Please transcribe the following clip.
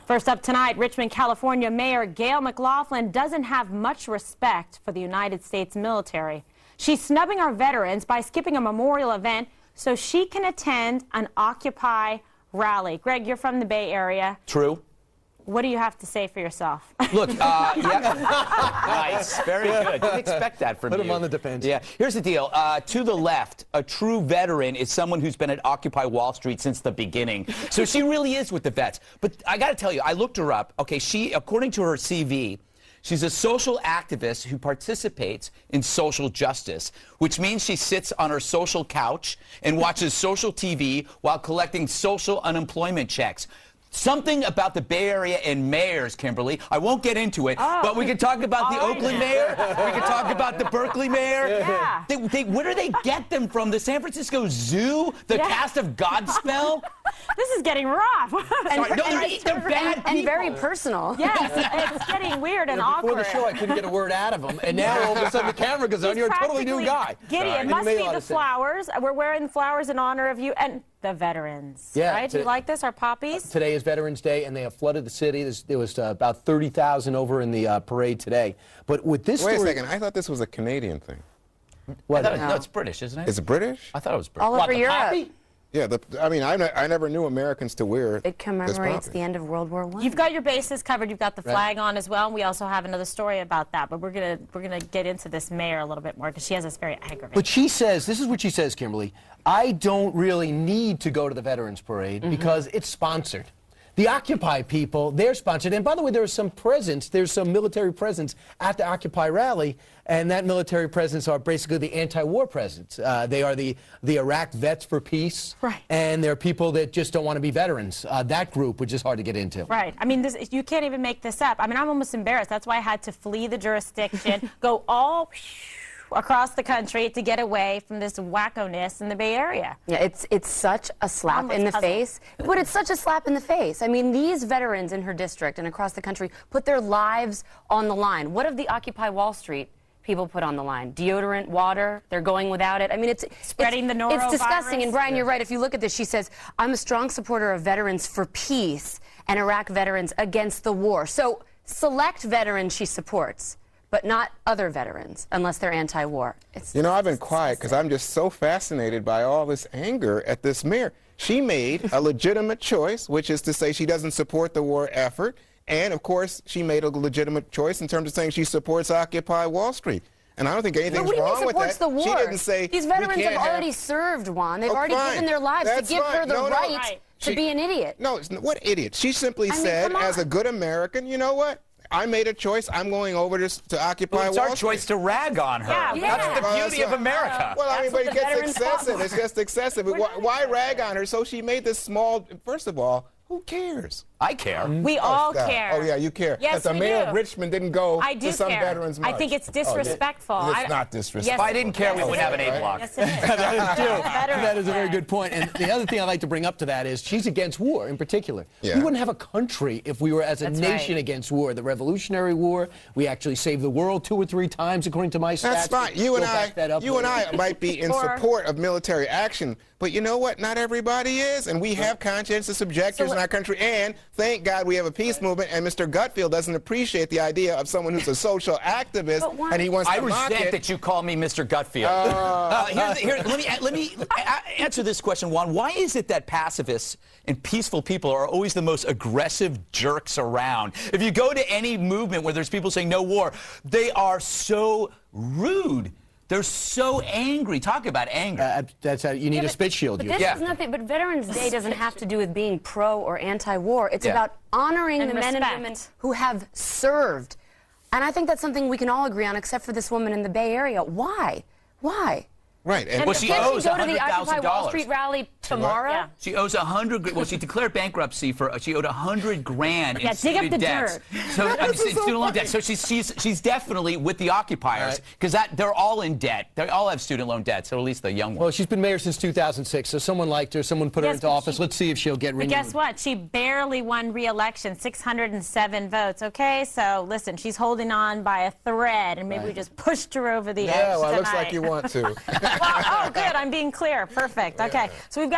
First up tonight, Richmond, California Mayor Gayle McLaughlin doesn't have much respect for the United States military. She's snubbing our veterans by skipping a memorial event so she can attend an Occupy rally. Greg, you're from the Bay Area. True. What do you have to say for yourself? Look, nice, very good. Didn't expect that from you. Put him on the defense. Yeah, here's the deal. To the left, a true veteran is someone who's been at Occupy Wall Street since the beginning. So she really is with the vets. But I got to tell you, I looked her up. Okay, she, according to her CV, she's a social activist who participates in social justice, which means she sits on her social couch and watches social TV while collecting social unemployment checks. Something about the Bay Area and mayors, Kimberly. I won't get into it, but we can talk about the Oakland mayor. We can talk about the Berkeley mayor. Yeah. Where do they get them from? The San Francisco Zoo? The cast of Godspell? This is getting rough. They're bad people. And very personal. Yes, it's getting weird and awkward. Before the show, I couldn't get a word out of him, and now all of a sudden the camera goes on. You're a totally new guy. Giddy, it must be the flowers. We're wearing the flowers in honor of you and the veterans. Yeah, right? Do you like this? Our poppies? Today is Veterans Day, and they have flooded the city. There was about 30,000 over in the parade today. But with this Wait story... a second. I thought this was a Canadian thing. No, it's British, isn't it? Is it British? I thought it was British. All over Europe. Poppy? Yeah, I mean, I never knew Americans to wear It commemorates the end of World War I. You've got your bases covered. You've got the flag on as well. And we also have another story about that. But we're gonna get into this mayor a little bit more because she has us very aggravated. But she says, this is what she says, Kimberly, I don't really need to go to the Veterans Parade because it's sponsored. The Occupy people, they're sponsored. And by the way, there's some military presence at the Occupy rally, and that military presence are basically the anti-war presence. They are the Iraq Vets for Peace, right. And they're people that just don't want to be veterans. That group, which is hard to get into. Right. I mean, you can't even make this up. I mean, I'm almost embarrassed. That's why I had to flee the jurisdiction, go all across the country to get away from this wacko-ness in the Bay Area. Yeah, it's such a slap in the face. But it's such a slap in the face. I mean, these veterans in her district and across the country put their lives on the line. What have the Occupy Wall Street people put on the line? Deodorant, water, they're going without it. I mean, it's spreading the norovirus. It's disgusting. And Brian, you're right. If you look at this, she says, I'm a strong supporter of veterans for peace and Iraq veterans against the war. So select veterans she supports, but not other veterans, unless they're anti-war. You know, I've been quiet because I'm just so fascinated by all this anger at this mayor. She made a legitimate choice, which is to say she doesn't support the war effort. And, of course, she made a legitimate choice in terms of saying she supports Occupy Wall Street. And I don't think anything's wrong with that. The war? She didn't say these veterans have already served, Juan. They've already given their lives to give her the right to be an idiot. No, what idiot? She simply said, as a good American, you know what? I made a choice. I'm going over to Occupy Wall Street. It's our choice to rag on her. Yeah. That's the beauty of America. Well, I mean, but it gets excessive. It's just excessive. Why rag on her? So she made this small, first of all, who cares? I care. We all care. Oh, yeah, you care. Yes, that the mayor of Richmond didn't go to some veterans march. I think it's disrespectful. It's not disrespectful. Yes, if I didn't care, we wouldn't have an A block. Yes, it is. That is a very good point. And the other thing I'd like to bring up to that is she's against war in particular. Yeah. We wouldn't have a country if we were as a nation against war. The Revolutionary War, we actually saved the world 2 or 3 times, according to my stats. That's fine. You and I might be in support of military action, but you know what? Not everybody is, and we have conscientious objectors in our country, and thank God we have a peace movement, and Mr. Gutfield doesn't appreciate the idea of someone who's a social activist, and he wants to mock it. I resent that you call me Mr. Gutfield. Let me answer this question, Juan. Why is it that pacifists and peaceful people are always the most aggressive jerks around? If you go to any movement where there's people saying no war, they are so rude. They're so angry. Talk about anger. That's how you need a spit shield. But this is nothing. But Veterans Day doesn't have to do with being pro or anti-war. It's about honoring the men and women who have served. And I think that's something we can all agree on, except for this woman in the Bay Area. Why? Why? Right. And well, she owes $100,000. Go to the Occupy Wall Street rally tomorrow? Yeah. She owes well, she declared bankruptcy for, she owed $100,000 in dig up the debts. dirt. So, student loan debt. So she's definitely with the occupiers because they're all in debt. They all have student loan debt, so at least the young ones. Well, she's been mayor since 2006, so someone liked her, someone put her into office. Let's see if she'll get renewed. But guess what? She barely won re-election, 607 votes. Okay, so listen, she's holding on by a thread, and maybe we just pushed her over the edge well, tonight. it looks like you want to. Well, oh, good. I'm being clear. Perfect. Okay. So we've got